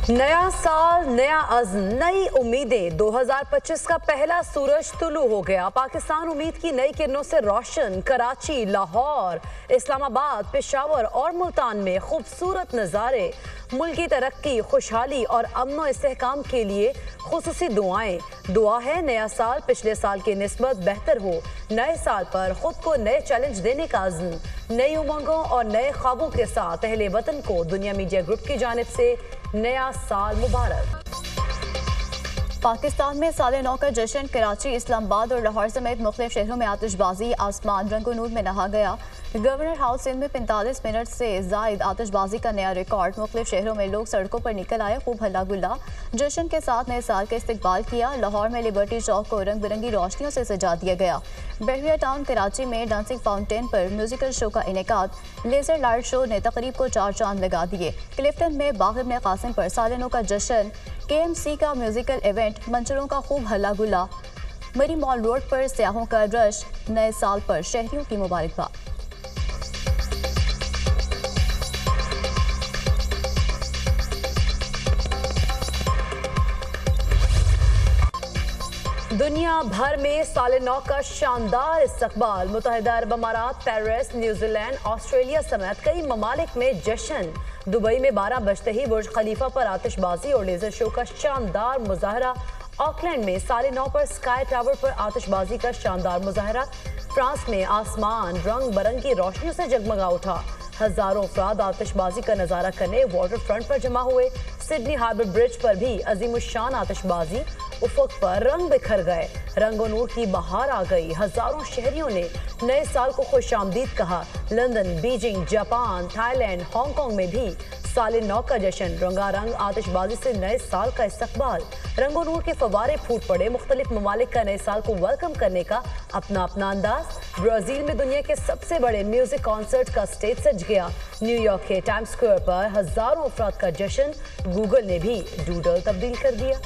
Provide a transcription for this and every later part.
नया साल, नया अज़्म, नई उम्मीदें। 2025 का पहला सूरज तुलू हो गया। पाकिस्तान उम्मीद की नई किरणों से रोशन। कराची, लाहौर, इस्लामाबाद, पेशावर और मुल्तान में खूबसूरत नज़ारे। मुल्क की तरक्की, खुशहाली और अमन व इस्तेहकाम के लिए खुसूसी दुआएं। दुआ है नया साल पिछले साल की निस्बत बेहतर हो। नए साल पर खुद को नए चैलेंज देने का अज़्म। नई उमंगों और नए ख्वाबों के साथ अहले वतन को दुनिया मीडिया ग्रुप की जानिब से नया साल मुबारक। पाकिस्तान में साल नौ का जश्न। कराची, इस्लामाबाद और लाहौर समेत मुख्तलिफ शहरों में आतिशबाजी, आसमान रंगो नूर में नहा गया। गवर्नर हाउस सिंध में 45 मिनट से जायद आतिशबाजी का नया रिकॉर्ड। मुख्तलिफ शहरों में लोग सड़कों पर निकल आए, खूब हल्ला गुल्ला। जश्न के साथ नए साल का इस्तकबाल किया। लाहौर में लिबर्टी चौक को रंग बिरंगी रोशनियों से सजा दिया गया। बहरिया टाउन कराची में डांसिंग फाउंटेन पर म्यूजिकल शो का इनेकाद। लेजर लाइट शो ने तकरीब को 4 चांद लगा दिए। क्लिफ्टन में बाग़ इब्न कासिम पर साल नौ का जश्न। KMC का म्यूजिकल इवेंट, मंचरों का खूब हल्ला गुल्ला। मरी मॉल रोड पर सयाहों का रश। नए साल पर शहरियों की मुबारकबाद। दुनिया भर में साल नौ का शानदार इस्तकबाल। मुत्तहिदा अरब अमारात, पेरिस, न्यूजीलैंड, ऑस्ट्रेलिया समेत कई ममालिक में जश्न। दुबई में 12 बजते ही बुर्ज खलीफा पर आतिशबाजी और लेजर शो का शानदार मुजाहरा। ऑकलैंड में साल नौ पर स्काई टावर पर आतिशबाजी का शानदार मुजाहरा। फ्रांस में आसमान रंग बिरंगी रोशनियों से जगमगा उठा। हजारों अफराद आतिशबाजी का नजारा करने वाटर फ्रंट पर जमा हुए। सिडनी हार्बर ब्रिज पर भी अजीमुशान आतिशबाजी। उफक पर रंग बिखर गए, रंगो नूर की बहार आ गई। हजारों शहरियों ने नए साल को खुशामदीद कहा। London, Beijing, Japan, Thailand, Hong Kong में भी साल नौ का जश्न। रंगारंग आतिशबाजी से नए साल का इस्तकबाल। रंगो नूर के फवारे फूट पड़े। मुख्तलिफ ममालिक का नए साल को वेलकम करने का अपना अपना अंदाज। ब्राजील में दुनिया के सबसे बड़े म्यूजिक कॉन्सर्ट का स्टेज सज गया। न्यूयॉर्क के टाइम्स स्क्वायर पर हजारों अफराद का जश्न। गूगल ने भी डूडल तब्दील कर दिया।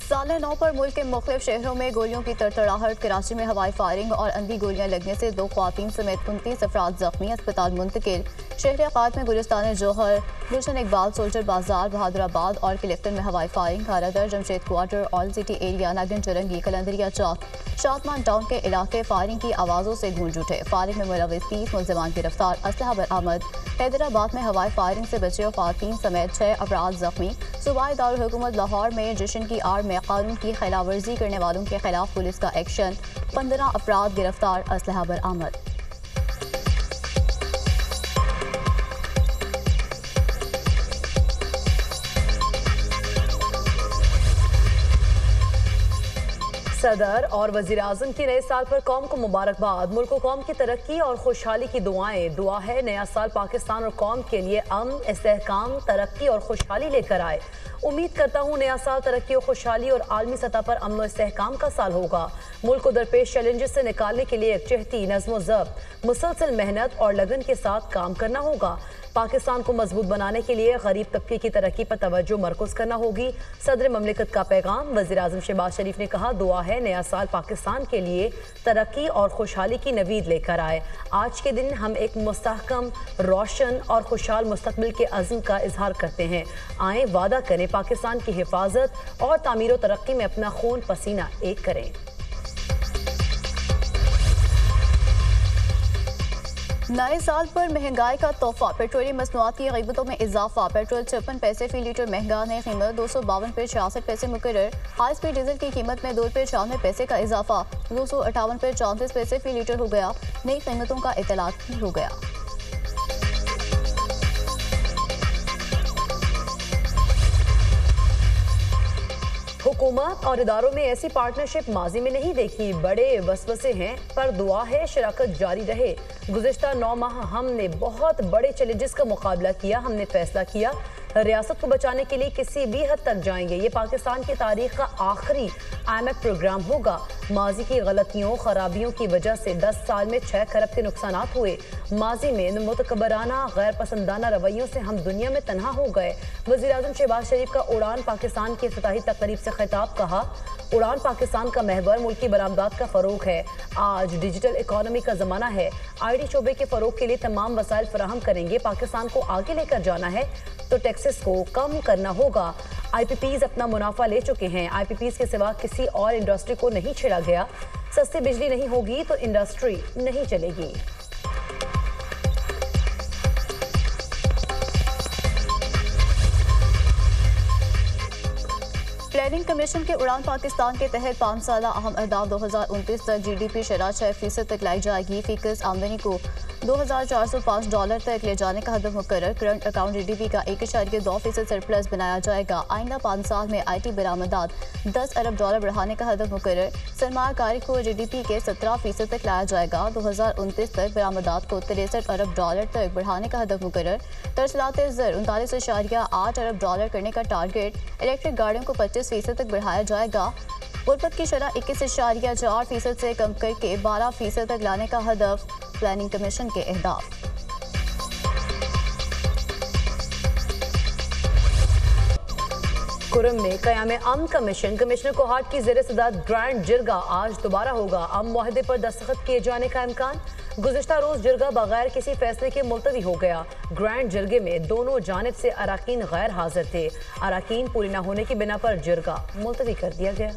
साल नौ पर मुल्क के मुख्तलिफ शहरों में गोलियों की तड़तड़ाहट। कराची में हवाई फायरिंग और अंधी गोलियां लगने से 2 ख्वातीन समेत 29 अफराद जख्मी, अस्पताल मुंतकिल। शहर अकात में गुलिस्तान जौहर, गुलशन इकबाल, सोल्जर बाजार, बहादुराबाद और क्लिफ्टन में हवाई firing. Kharadar, Jamshed quarter, old city area, Nagan Chowrangi, Qalandaria Chowk, Shadman town के इलाके फायरिंग की आवाज़ों से गूंज उठे। फायरिंग में मुलविस 30 मुलजमान गिरफ्तार, असलहा बरामद। हैदराबाद में हवाई फायरिंग से बचे ख्वातीन समेत 6 अफराद जख्मी। सूबाई दारुल हुकूमत लाहौर में जश्न की आड़ में कानून की खिलाफवर्जी करने वालों के खिलाफ पुलिस का एक्शन। 15 अफराद गिरफ्तार, असलहा बरामद। सदर और वजीर आजम की नए साल पर कौम को मुबारकबाद। मुल्क कौम की तरक्की और खुशहाली की दुआएं। दुआ है नया साल पाकिस्तान और कौम के लिए अमन, इस्तेहकाम, तरक्की और खुशहाली लेकर आए। उम्मीद करता हूँ नया साल तरक्की और खुशहाली और आलमी सतह पर अमन और इस्तेहकाम का साल होगा। मुल्क को दरपेश चैलेंजेस से निकालने के लिए यकजहती, नज़्म व ज़ब्त, मुसलसल मेहनत और लगन के साथ काम करना होगा। पाकिस्तान को मजबूत बनाने के लिए गरीब तबके की तरक्की पर तवज्जो मरकूज करना होगी। सदर ममलिकत का पैगाम। वज़ीर आज़म शहबाज शरीफ ने कहा, दुआ है नया साल पाकिस्तान के लिए तरक्की और खुशहाली की नवीद लेकर आए। आज के दिन हम एक मुस्तहकम, रोशन और खुशहाल मुस्तकबिल के अज़्म का इजहार करते हैं। आए वादा करें पाकिस्तान की हिफाजत और तामीर व तरक्की में अपना खून पसीना एक करें। नए साल पर महंगाई का तोहफा। पेट्रोलियम मसनूआत की कीमतों में इजाफा। पेट्रोल 56 पैसे फी लीटर महंगा। नई कीमत 252 पे 66 पैसे मुकर्रर। हाई स्पीड डीजल की कीमत में 2 पे 96 पैसे का इजाफा। 258 पे 34 पैसे फी लीटर हो गया। नई कीमतों का इतलाक भी हो गया। हुकूमत और इदारों में ऐसी पार्टनरशिप माजी में नहीं देखी। बड़े वसवसे हैं, पर दुआ है शराकत जारी रहे। गुज़िश्ता 9 माह हमने बहुत बड़े चैलेंजेस का मुकाबला किया। हमने फैसला किया रियासत को बचाने के लिए किसी भी हद तक जाएंगे। ये पाकिस्तान की तारीख का आखिरी IMF प्रोग्राम होगा। माजी की गलतियों खराबियों की वजह से 10 साल में 6 खरब के नुकसान हुए। माजी में मुतकबराना गैर पसंदाना रवैयों से हम दुनिया में तन्हा हो गए। वज़ीर-ए-आज़म शहबाज शरीफ का उड़ान पाकिस्तान की इफ्तिताही तकरीब से खिताब। कहा, उड़ान पाकिस्तान का महवर मुल्क की बरामदात का फरोग है। आज डिजिटल इकोनॉमी का जमाना है। IT शोबे के फरोग के लिए तमाम वसाइल फराहम करेंगे। पाकिस्तान को आगे लेकर जाना है तो टैक्सेस को कम करना होगा। IPPs अपना मुनाफा ले चुके हैं। IPPs के सिवा किसी और इंडस्ट्री को नहीं छेड़ा गया। सस्ती बिजली नहीं होगी तो इंडस्ट्री नहीं चलेगी। प्लानिंग कमीशन के उड़ान पाकिस्तान के तहत 5 साला अहम अहदाफ 2029 तक GDP शरह 6% तक लाई जाएगी। फीकस आमदनी को $2,405 तक ले जाने का हदफ मुकर्रर। करंट अकाउंट GDP का 1.2% सरप्लस बनाया जाएगा। आइंदा 5 साल में IT बरामदात $10 अरब बढ़ाने का हदफ मुकर्रर। सरमायाकारी को GDP के 17% तक लाया जाएगा। 2029 तक बरामदात को $63 अरब तक बढ़ाने का हदफ मुकर्रर। तरसलात ज़र 39.8 अरब करने का टारगेट। इलेक्ट्रिक गाड़ियों को 25% तक बढ़ाया जाएगा। गुर्बत की शरह 21.4% से कम करके 12% तक लाने का हदफ प्लानिंग कमीशन के अहदाफ। कुरम में क़याम अमन कमीशन। कमिश्नर कोहाट की ज़ेर सदारत ग्रैंड जिरगा आज दोबारा होगा। अमन मुआहदे पर दस्तखत किए जाने का इम्कान। गुज़िश्ता रोज जिरगा बगैर किसी फैसले के मुलतवी हो गया। ग्रैंड जिरगे में दोनों जानिब से अराकीन गैर हाजिर थे। अराकीन पूरी न होने की बिना पर जिरगा मुलतवी कर दिया गया।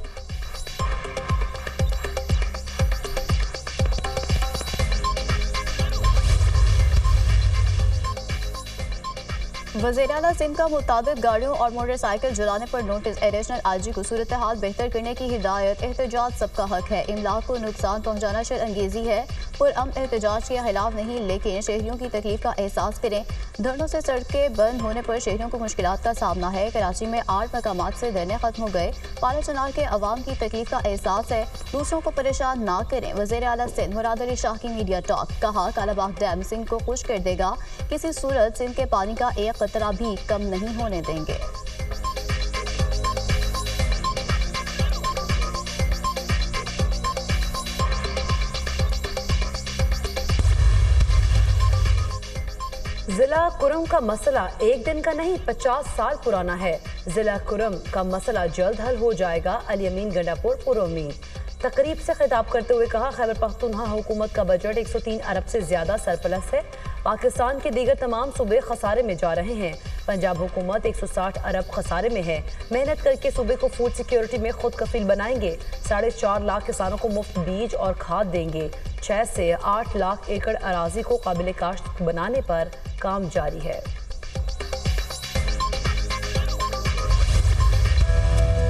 वज़ीर-ए-आला सिंध का मुताबिक गाड़ियों और मोटरसाइकिल जलाने पर नोटिस। एडिशनल IG को सूरत हाल बेहतर करने की हिदायत। एहतजाज सबका हक है। इमलाक को नुकसान पहुंचाना शर्अंगेज़ी है। पुरअमन एहतजाज के खिलाफ नहीं, लेकिन शहरियों की तकलीफ का एहसास करें। धरनों से सड़कें बंद होने पर शहरियों को मुश्किलात का सामना है। कराची में 8 मकामात से धरने खत्म हो गए। पाला चनार के अवाम की तकलीफ का एहसास है। दूसरों को परेशान ना करें। वज़ीर-ए-आला सिंध मुराद अली शाह की मीडिया टॉक। कहा, कालाबाग डैम सिंध को खुश कर देगा। किसी सूरत सिंध के पानी का एक कतरा भी कम नहीं होने देंगे। जिला कुरम का मसला एक दिन का नहीं 50 साल पुराना है। जिला कुरम का मसला जल्द हल हो जाएगा। अली अमीन गंडापुर पुरोमी तकरीब से खिताब करते हुए कहा, खैबर पख्तूनख्वा हुकूमत का बजट 103 अरब से ज्यादा सरप्लस है। पाकिस्तान के दीगर तमाम सूबे खसारे में जा रहे हैं। पंजाब हुकूमत 160 अरब खसारे में है। मेहनत करके सूबे को फूड सिक्योरिटी में खुद कफील बनाएंगे। 4.5 लाख किसानों को मुफ्त बीज और खाद देंगे। 6 से 8 लाख एकड़ अराजी को काबिल काश्त बनाने पर काम जारी है।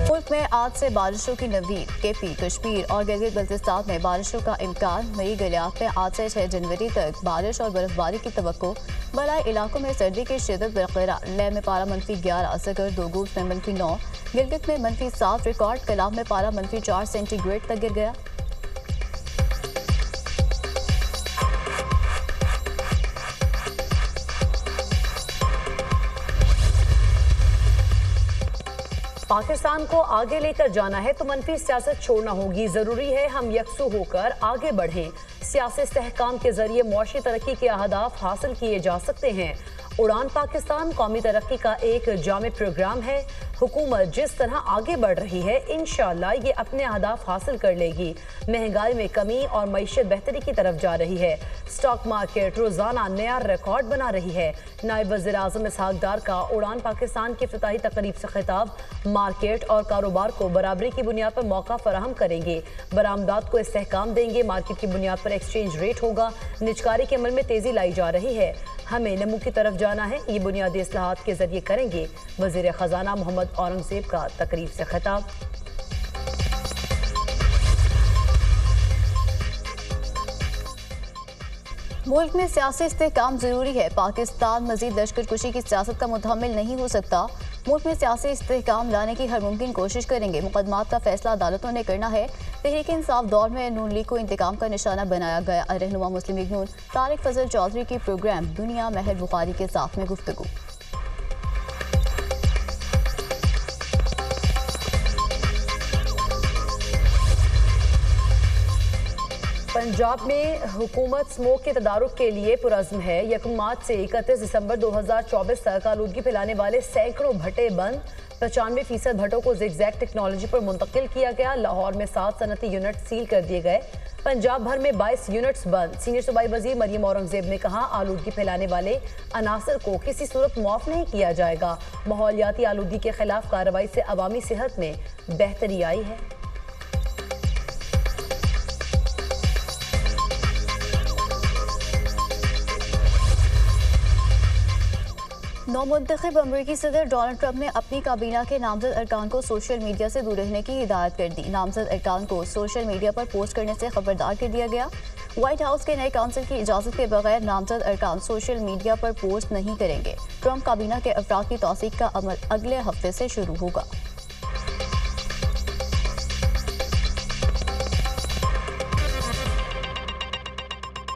मुल्क में आज से बारिशों की नवीद। KP, कश्मीर और गिलगित बल्तिस्तान में बारिशों का इम्कान। मई गलियात में आज से 6 जनवरी तक बारिश और बर्फबारी की तवक्को। बड़ाई इलाकों में सर्दी की शिद्दत बरकरार। लेह में पारा -11, सगर दोगूट में -9, गिलगित में -7 रिकॉर्ड। कलाम में पारा -4 सेंटीग्रेड तक गिर गया। पाकिस्तान को आगे लेकर जाना है तो मनफी सियासत छोड़ना होगी। जरूरी है हम यकसू होकर आगे बढ़ें। सियासी इस्तेहकाम के जरिए मुआशी तरक्की के अहदाफ हासिल किए जा सकते हैं। उड़ान पाकिस्तान कौमी तरक्की का एक जामे प्रोग्राम है। हुकूमत जिस तरह आगे बढ़ रही है, इंशाअल्लाह ये अपने अहदाफ हासिल कर लेगी। महंगाई में कमी और मईशत बेहतरी की तरफ जा रही है। स्टॉक मार्केट रोजाना नया रिकॉर्ड बना रही है। नायब वज़ीर आज़म इसहाक डार का उड़ान पाकिस्तान की इफ्तिताही तकरीब से खिताब। मार्केट और कारोबार को बराबरी की बुनियाद पर मौका फराहम करेंगे। बरामदात को इस्तेहकाम देंगे। मार्केट की बुनियाद पर एक्सचेंज रेट होगा। निजकारी के अमल में तेजी लाई जा रही है। हमें नमू की तरफ जाना है, ये बुनियादी इस्लाहात के जरिए करेंगे। वज़ीर खजाना मोहम्मद औरंगजेब का तकरीब से खिताब। मुल्क में सियासी इस्तेहकाम जरूरी है। पाकिस्तान मजीद लश्करकुशी की सियासत का मुतहम्मिल नहीं हो सकता। मुल्क में सियासी इस्तेहकाम लाने की हर मुमकिन कोशिश करेंगे। मुकदमात का फैसला अदालतों ने करना है। तहरीक इंसाफ दौर में नून लीग को इंतकाम का निशाना बनाया गया। रहनुमा मुस्लिम लीग नून तारिक फजल चौधरी की प्रोग्राम दुनिया महर बुखारी के साथ में गुफ्तगू। पंजाब में हुकूमत स्मोक के तदारुक के लिए पुरज़्म है। 1 मार्च से 31 दिसंबर 2024 तक आलूदगी फैलाने वाले सैकड़ों भट्टे बंद। 95% भट्टों को ज़िगज़ैग टेक्नोलॉजी पर मुंतकिल किया गया। लाहौर में 7 सनती यूनिट सील कर दिए गए। पंजाब भर में 22 यूनिट्स बंद। सीनियर सूबाई वज़ीर मरियम औरंगज़ेब ने कहा, आलूदगी फैलाने वाले अनासर को किसी सूरत माफ़ नहीं किया जाएगा। माहौलियाती आलूदगी के खिलाफ कार्रवाई से अवामी सेहत में बेहतरी आई है। नौमुंतखब अमरीकी सदर डोनाल्ड ट्रंप ने अपनी काबीना के नामजद अरकान को सोशल मीडिया से दूर रहने की हिदायत कर दी। नामजद अरकान को सोशल मीडिया पर पोस्ट करने से खबरदार कर दिया गया। व्हाइट हाउस के नए काउंसिल की इजाज़त के बगैर नामजद अरकान सोशल मीडिया पर पोस्ट नहीं करेंगे। ट्रंप काबीना के अफराद की तौसीक का अमल अगले हफ्ते से शुरू होगा।